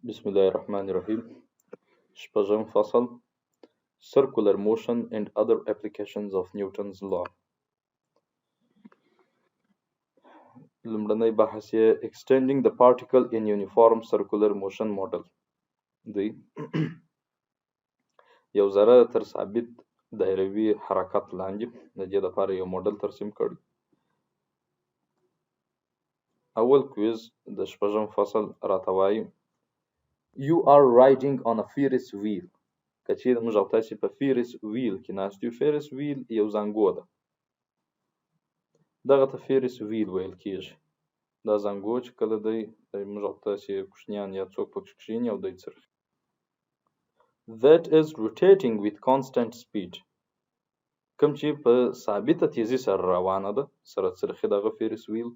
بسم الله الرحمن الرحیم. شپږم فصل Circular motion and other applications of Newton's law. لومړنی بحث یې extending the particle in uniform circular motion model دی. یو ذره تر ثابت دایروي حرکت لاندې د دې لپاره یو موډل ترسیم کړی. اول کویز د شپږم فصل راته وایي You are riding on a Ferris wheel. که چیرې موږ او تاسې په Ferris wheel کې ناست یو. Ferris wheel یو زنګو ده. دغه ته Ferris wheel ویل کېږي. دا زنګو چې کله دی موږ او تاسې کوچنیان یا څوک پکې کښېني او دی څرخي. That is rotating with constant speed. کوم چې په ثابته تیزي سره روانه ده سره څرخي دغه Ferris wheel.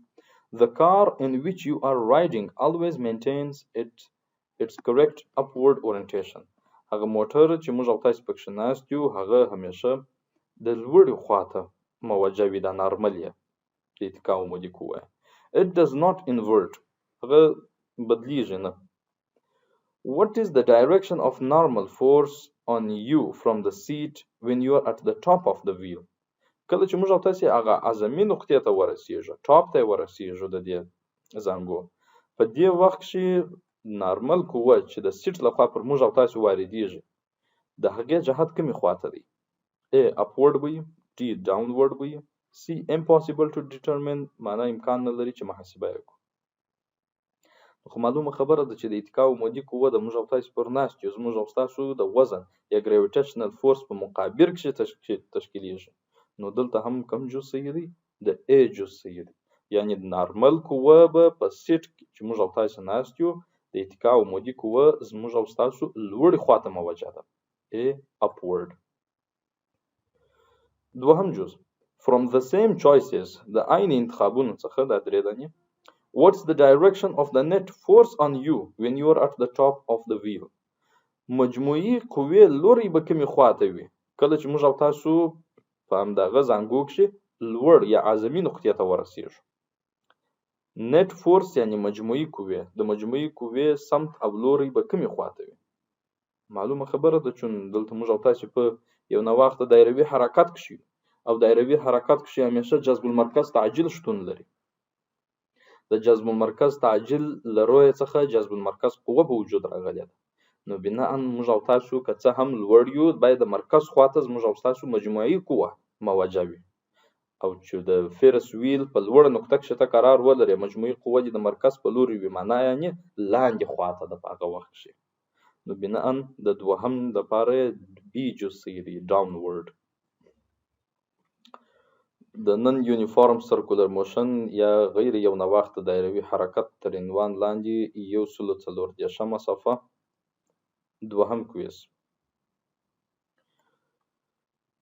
The car in which you are riding always maintains its correct upward orientation. هغه موټر چې موږ او تاسې پکې ناست یو هغه همیشه د لوړې خواته موجه وي. دا نارمل یې د اتکا عمودي قوه. It does not invert. هغه بدلیږي نه. What is the direction of normal force on you from the seat when you are at the top of the wheel? کله چې موږ او تاسې هغه اعظمي نقطې ته ورسیږو، ټاپ ته ورسیږو د دې زنګو، په دې وخت کې نارمل قوه چې د سیټ لخوا پر موږ او تاسې واردیږي د هغې جهت کومې خواته دی؟ A upward وي، D downward وي، C impossible to determine معنا امکان نه لري چې محاسبه یې کړو. خو معلومه خبره ده چې د اتکا عمودي قوه د موږ او تاسې پر ناست یو زموږ او ستاسو د وزن یا ګریویټیشنل فورس په مقابل کې تشکیلیږي. نو دلته هم کوم جز صحیح دی؟ د A جز صحیح دی. یعنی نارمل قوه به په سیټ چې موږ او تاسې ناست یو د اتکا عمودي قوه زموږ او ستاسو لوړې خواته موجه ده. A upward. دوهم جز From the same choices د عین انتخابونو څخه دا درې دانې. What's the direction of the net force on you when you are at the top of the wheel? مجموعي قوې لوري به کومې خواته وي کله چې موږ او تاسو په همدغه زنګو کښې لوړ یا اعظمي نقطې ته ورسیږو. نت فورس یعنی مجموعي قوې، د مجموعي قوې سمت او لوری به کومې خواته وي؟ معلومه خبره ده چې دلته موږ او تاسې په یو نواخته دایروي حرکت کښې او دایروي حرکت کښې همیشه جذب المرکز تعجیل شتون لري. د جذب المرکز تعجیل له رویې څخه جذب المرکز قوه په وجود راغلې ده. نو بناء موږ او تاسو که څه هم لوړ یو باید د مرکز خواته زموږ او تاسو مجموعي قوه موجه وي. او چې د فیرس ویل په لوړه نقطه کښې ته قرار ولري مجموعي قوه دې د مرکز په لوري وي معنا یعنې لاندې خواته ده په هغه وخت کښې. نو بناء د دوهم دپاره بي جز صحیح دی ډاونورډ. د نن یونیفارم سرکولر موشن یا غیر یو نواخته دایروي حرکت تر عنوان لاندې 134 صفحه دوهم کویز.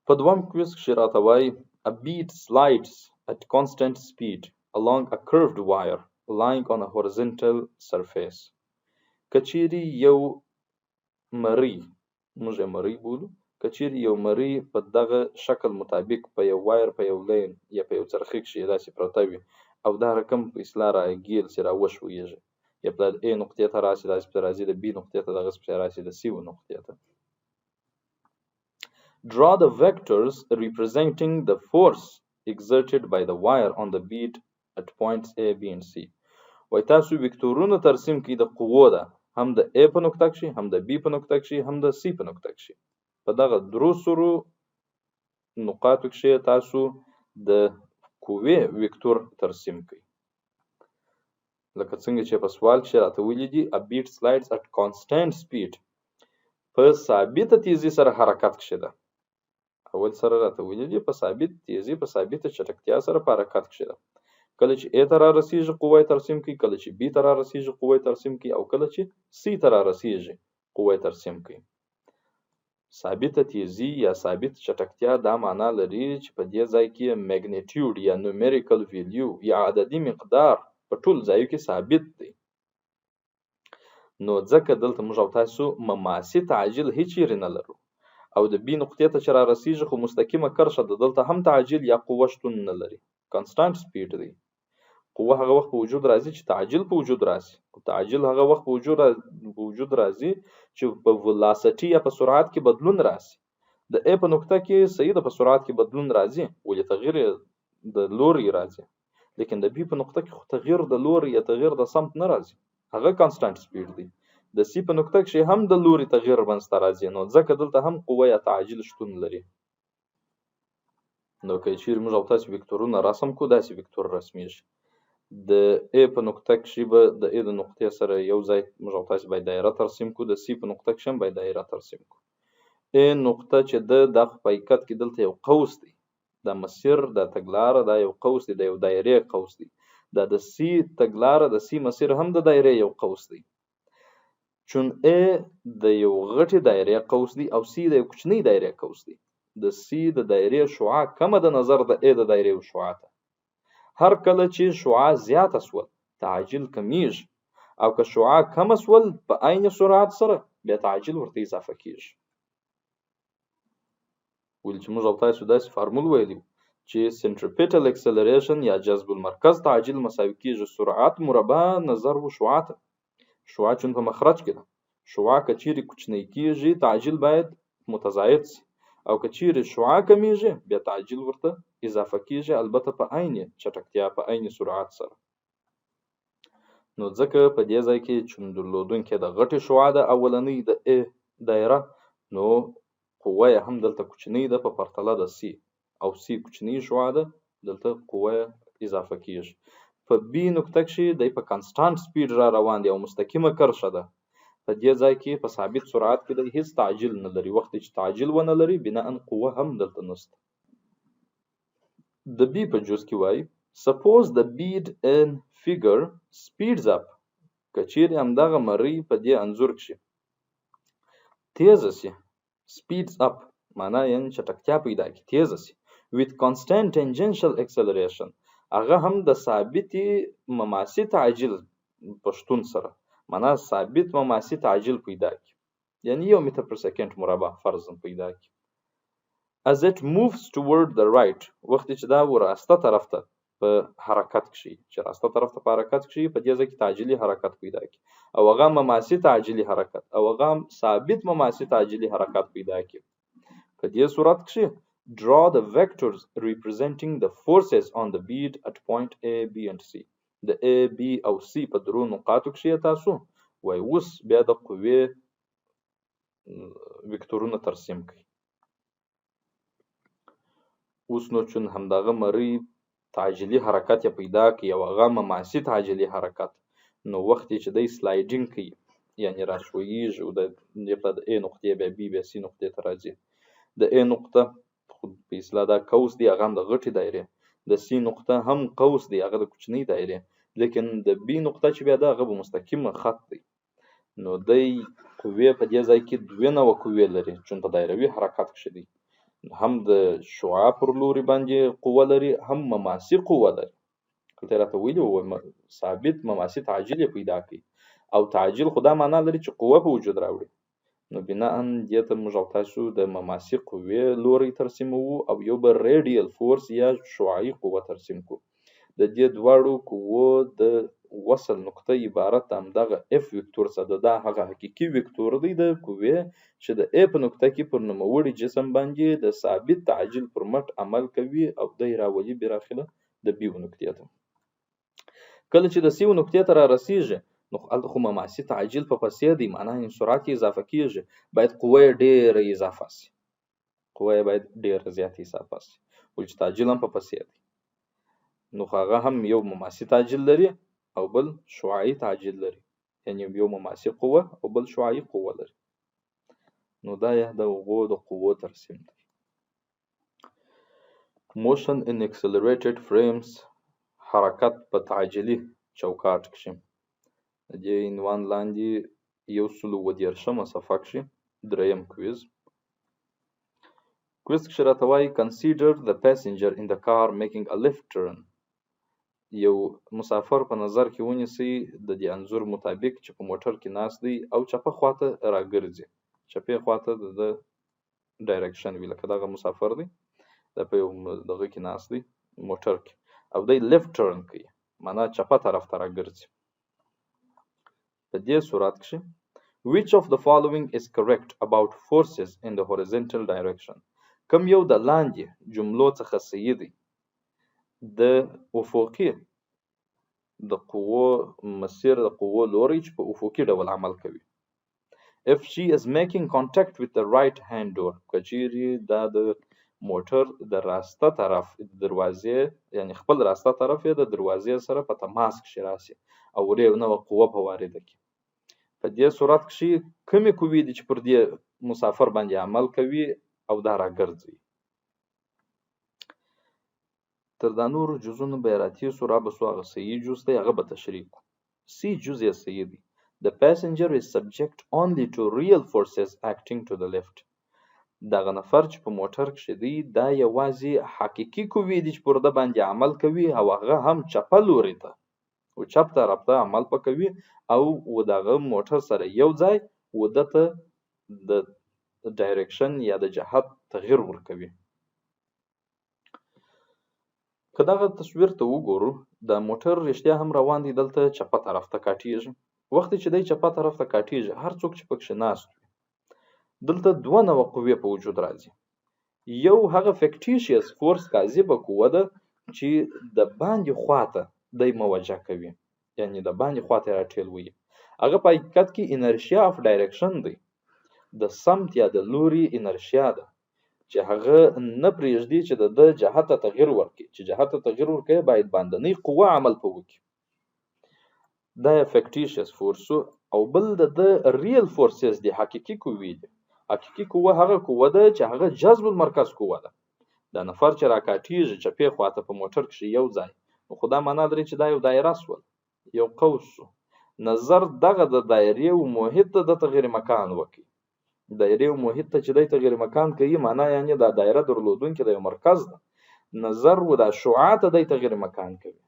په دوهم کویز کښې راته وایي A bead slides at constant speed along a curved wire lying on a horizontal surface. کچيري یو مری موږ یې مری بولو کچيري یو مری په دغه شکل مطابق په یو وایر په یو لین یا په یو څرخي کښې داسې پرته وي او دا رقم په اصطلاح راګیر سي راوښویږي یا په A نقطې ته راسي داسې پسې راځي د B نقطې ته دغسې پسې راسي د C نقطې ته. Draw the vectors representing the force exerted by the wire on the bead at points A, B and C. وای تاسو وکتورونه ترسیم کړئ د قوو ده هم د A په نقطه کښې هم د B په نقطه کښې هم د C په نقطه کښې. په دغه درو سرو نقاطو کښې تاسو د قوې وکتور ترسیم کړئ. لکه څنګه چې په سوال کښې راته ولیدي A bead slides at constant speed. په ثابته تیزي سره حرکت کښې ده. اول سره راته ولیدي په ثابت تیزي په ثابته چټکتیا سره په حرکت کښې ده. کله چې A ته رارسیږي قوه ترسیم کوي، کله چې B ته رارسیږي قوه ترسیم کوي او کله چې C ته رارسیږي قوه ترسیم کوي. ثابته تیزي یا ثابت چټکتیا دا معنا لري چې په دې ځای کې میګنیټیوډ یا نومریکل ویلیو یا عددي مقدار په ټول ځایو کې ثابت دی. نو ځکه دلته موږ او تاسو مماسي تعجیل هیڅ چیرې نه لرو او د B نقطې ته چې رارسیږي خو مستقیمه کرښه ده دلته هم تعجیل یا قوه شتون نه لري. کانسټانټ سپیډ دی. قوه هغه وخت په وجود راځي چې تعجیل په وجود راشي، او تعجیل هغه وخت په وجود راځي چې په ولاسټي یا په سرعت کې بدلون راشي. د A په نقطه کې صحیح ده، په سرعت کې بدلون راځي ولې تغییر د لوري راځي، لیکن د B په نقطه کې خو تغییر د لوري یا تغییر د سمت نه راځي، هغه کانستانت سپیډ دی. د C په نقطه کې هم د لوري تغییر منځته راځي، نو ځکه دلته هم قوه یا تعجیل شتون لري. نو که چیرې موږ او تاسو وکتورونه رسم کو، داسې وکتور رسمیږي. د A په نقطه کې به د A د نقطې سره یو ځای موږ او تاسو باید دایره ترسیم کو، د C په نقطه کې هم باید دایره ترسیم کو. A نقطه چې د په حقیقت کې دلته یو قوس دی، د مسیر د تګلاره دا یو قوس دی، د یو دایره قوس دی. دا د C تګلاره د C مسیر هم د دایره یو قوس دی. چون A د یو غټي دایره قوس دی او C د یو کوچنی دایره قوس دی. د C د دایره شعاع کمه د نظر د A د دایره شعاع ته. هر کله چې شعاع زیاته سول تعجیل کمیږي، او که شعاع کم سول په عین سرعت سره بیا تعجیل ورته اضافه کیږي. ولې چې موږ او تاسو داسې فارمول ویلو چې سنټریپیټل اکسلریشن یا جذب المرکز تعجیل مساوي کیږي سرعت مربع نظر و شعاع ته. شعاع چون په مخرج کې ده، شعاع که چیرې کوچنی کیږي تعجیل باید متزاید شي، او که چیرې شعاع کمیږي بیا تعجیل ورته اضافه کیږي، البته په عین چټکتیا په عین سرعت سره. نو ځکه په دې ځای کې چې درلودونکې د غټې شعاع د اولنۍ د A دایره، نو قوه هم دلته کوچنی ده په پرتله د C، او C کوچنی شعاع ده، دلته قوه اضافه کیږي. په B نقطه کې د په کانستانت سپیډ را روان دی او مستقیمه کرښه ده. په دې ځای کې په ثابت سرعت کې د هیڅ تعجیل نه لري، وخت چې تعجیل ونه لري بناء قوه هم دلته نشته. د B په جز کې وایي suppose the bead in figure speeds up. کچیر همدغه مری په دې انځور کې تیز شي، speeds up معنا یعنی چټکتیا پیدا کی، تیز شي with constant tangential acceleration، هغه هم د ثابت مماسی تعجیل پښتون سره، معنا ثابت مماسی تعجیل پیدا کی، یعنی 1 متر پر سکند مربع فرضاً پیدا کی. as it moves toward the right، وخت چې دا وراسته طرف ته په حرکت کې چې راسته طرف ته په حرکت کې په دې ځکه تعجیلی حرکت پیدا کی، او هغه مماسی تعجیلی حرکت او هغه ثابت مماسی تعجیلی حرکت پیدا کی. په دې صورت کې draw the vectors representing the forces on the bead at point A, B and C. د A, B او C په درو نقاطو کې تاسو وای اوس بیا د قوې وکتورونه ترسیم کړئ. اوس نو چون همدغه مری تعجیلی حرکت یا پیدا کی او هغه مماسی تعجیلی حرکت، نو وخت چې د سلایډینګ کوي یعنی راشویږي او د A نقطې بیا B بیا C نقطې ته راځي. د A نقطه خود په اصطلاح دا قوس دی، هغه هم د غټې دایره، د C نقطه هم قوس دی، هغه د کوچنۍ دایره، لیکن د B نقطه چې بیا دا هغه مستقیم خط دی. نو د قوې په دې ځای کې دوه نوع قوې لري، چون په دایروي حرکت کې دي، هم د شعاع پر لوري باندې قوه لري، هم مماسی قوه لري. کله راته ویلو ثابت مماسی تعجیل پیدا کوي، او تعجیل خدا معنا لري چې قوه په وجود راوړي. نو بناء دې ته موږ او تاسو د مماسی قوې لوري ترسیمو او یو بل ریډیل فورس یا شعاعي قوه ترسیم کو. د دې دواړو قوو د وصل نقطه عبارت هم دغه F وکتور څخه ده، دا هغه حقيقي وکتور دی د قوې چې د A په نقطه کې پر نوموړي جسم باندې د ثابت تعجیل پر مټ عمل کوي او د راولي براخله د B نقطې ته. کله چې د C نقطې ته را رسیږي نو خو مماسی تعجیل په پسې دی، معنا یې سرعت اضافه کیږي، باید قوه ډیره اضافه شي، قوه باید ډیره زیاته اضافه شي، ولې چې تعجیل هم په پسې دی. نو هغه هم یو مماسی تعجیل لري او بل شعاعي تعجیل لري، یعنی یو مماسی قوه او بل شعاعي قوه لري. نو دا یې د قوو ترسیم دی. motion in accelerated frames، حرکت په تعجیلی چوکاټ کې. د دې عنوان لاندې 113 صفحه کې دریم کویز کې راته وایي consider the passenger in the car making a left turn. یو مسافر په نظر کې ونیسئ د دې انځور مطابق چې په موټر کې ناست دی او چپه خواته راګرځي، چپه خواته د ډایرکشن وی، لکه دغه مسافر دی د په یو دغه کې ناست دی موټر کې او دی لیفت ټرن کوي، معنا چپه طرف ته راګرځي. په دې صورت کې which of the following is correct about forces in the horizontal direction؟ کوم یو د لاندې جملو څخه صحیح دی؟ د افقي د قوو مسیر د قوو لوري چې په افقي ډول عمل کوي. if she is making contact with the right hand door، کچيري دا د موټر د راسته طرف دروازې یعنی خپل راسته طرف یې د دروازې سره په تماس کې راشي او ورې نو قوه په وارده کې. په دې صورت کې کومې قوې دي چې پر دې مسافر باندې عمل کوي او دا راګرځي. تر دا نور جزونو به راتي سورا به سو هغه صحیح جز دی هغه به تشریح کو. سی جز یې صحیح دی. The passenger is subject only to real forces acting to the left. دغه نفر چې په موټر کې دی دا یوازې حقيقي قوې دي چې پر د باندې عمل کوي او هغه هم چپه لوري ته او چپ طرف ته عمل پکوي او دغه موټر سره یو ځای ودته د ډایرکشن یا د جهت تغییر ورکوي. که دغه تصویر ته وګورو د موټر رښتیا هم روان دی دلته چپه طرف ته کاټیږي. وخت چې دی چپه طرف ته کاټیږي هر څوک چې پکښې ناست وي دلته دوه نوع قوې په وجود راځي. یو هغه فیکټیشیس فورس کاذبه قوه ده چې د باندې خواته دی موجه کوي یعنی د باندې خواته راټیلوي. هغه په حقیقت کې انرشیا اف ډایرکشن دی د سمت یا د لوري انرشیا ده چې هغه نه پرېږدي چې د جهت تغییر ورکړي. چې جهت تغییر ورکړي باید باندنۍ قوه عمل په وکړي. دا فیکټیشیس فورس او بل د ریل فورسز دی حقيقي قوې دي. حقيقي قوه هغه قوه ده چې هغه جذب المرکز قوه ده. دا نفر چې راکاټیږي چپې خواته په موټر کې یو ځای نو خدا معنا لري چې دا یو دایره سول یو قوس نظر دغه د دایرې او محیط د تغییر مکان وکړي. دایره او محیط ته چې د تغییر مکان کوي معنا یعنی دا دایره درلودونکې د یو مرکز ده. نظر و د شعاع ته د تغییر مکان کوي.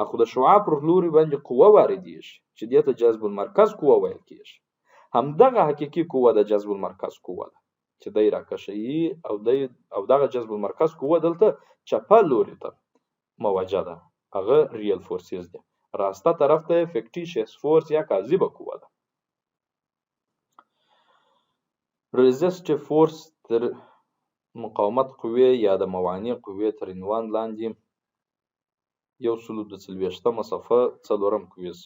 اخو د شعاع پر لوري باندې قوه واردېږي چې دې ته جذب المرکز قوه ویل کېږي. همدغه حقيقي قوه د جذب المرکز قوه ده چې دی راکشي او دغه جذب المرکز قوه دلته چپه لوري ته موجه ده. هغه ریل فورسز دي. راسته طرف ته فیکټیشیس فورس یا کاذبه قوه ده. resistive force تر مقاومت قوې یا د موانع قوې تر عنوان لاندې 140 صفحه 4 کویز.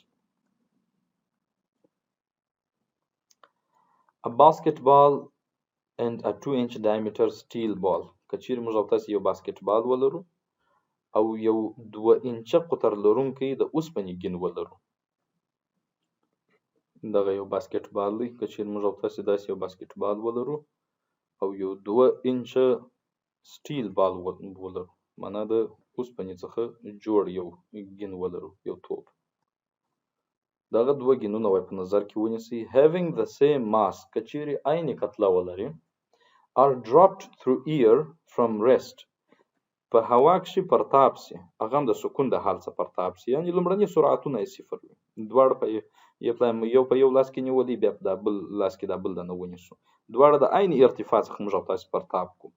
A basketball and a 2-inch diameter steel ball. کچیر موږ تاسو یو باسکټبال ولرو او یو 2 انچه قطر لرونکی د اوسپنې ګین ولرو. دغه یو باسکټبال دی کچیر موږ تاسو داسې یو باسکټبال ولرو او یو 2 انچه سټیل بال ولرو معنا د اوسپنې څخه جوړ یو ګین ولرو یو توپ. دغه دوه ګینونه په نظر کې ونیسئ. having the same mass کچیرې عیني کتله ولري are dropped through air from rest په هوا کې پرتاب سي هغه هم د سکون د حال څخه پرتاب سي یعنی لومړني سرعتونه یې صفر وي. دواړه په یو لاس کې نیولې بیا په بل لاس کې د بل نه ونیسو. دواړه د عین ارتفاع څخه موږ تاسو پرتاب کو.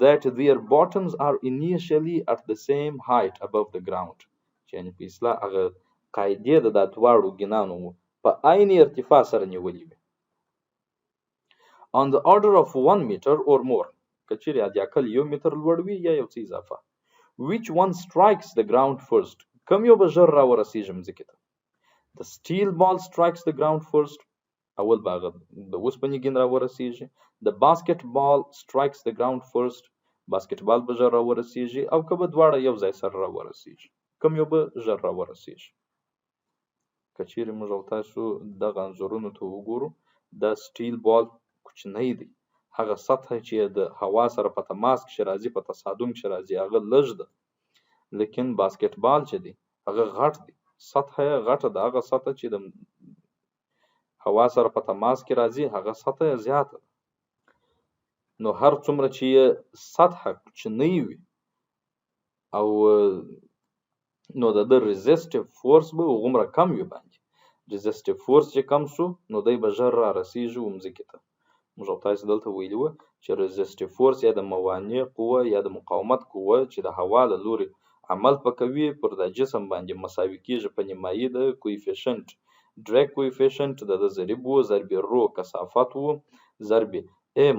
that their bottoms are initially at the same height above the ground یعنی په اصطلاح هغه قاعده د دواړو ګینانو په عین ارتفاع سره نیولې وي. on the order of 1 meter or more کچېرې د اقل 1 متر لوړ وي یا یو څه اضافه. which one strikes the ground first کوم یو به ژر را ورسیږي مځکې ته. the steel ball strikes the ground first اول باغ د اوسپنې ګین را ورسیږي. the basketball strikes the ground first باسکټبال به ژر را ورسیږي او که به دواړه یو ځای سره را ورسیږي کوم یو به ژر را ورسیږي. کچېرې موږ تاسو دغه انځورونو ته وګورو د سټیل بال کوچنی دی هغه سطح چې د هوا سره په تماس کې راځي په تصادم کې راځي هغه لږ ده لیکن باسکټبال چې دی هغه غټ دی سطح غټه ده هغه سطح چې د هوا سره په تماس کې راځي هغه سطح زیاته ده. نو هر څومره چې سطح کوچنی وي او نو د ریزسټیو فورس به غومره کم وي باندې ریزسټیو فورس چې کم شو نو دی به ژر را رسیږي مځکې ته. موږ تاسو دلته ویلي وو چې ریزسټیو فورس یا د موانع قوه یا د مقاومت قوه چې د هوا له لوري عمل په کوي پر د جسم باندې مساوي کیږي په نیمایي د کویفیشنت ډریک کویفیشنت د ضریب و ضرب رو کثافت و ضرب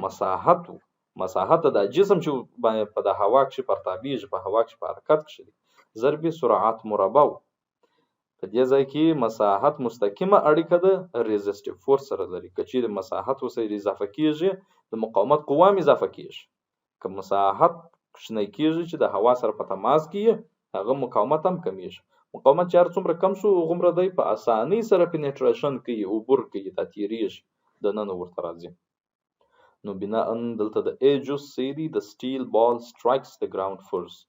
مساحت و مساحت د جسم چې په د هوا کې پر تابعیږي په هوا کې په حرکت کې ضرب سرعت مربع په دې ځای کې مساحت مستقیمه اړیکه د ریزسټیو فورس سره لري که چیرې مساحت وسره اضافه کیږي د مقاومت قوه هم اضافه کیږي که مساحت کوچنی کیږي چې د هوا سره په تماس کې هغه مقاومت هم کمیږي مقاومت چې هر څومره کم شو غومره دی په اسانۍ سره پینټریشن کوي عبور کوي دا تیریږي د نن ورته راځي نو بناء دلته د A just say the steel ball strikes the ground first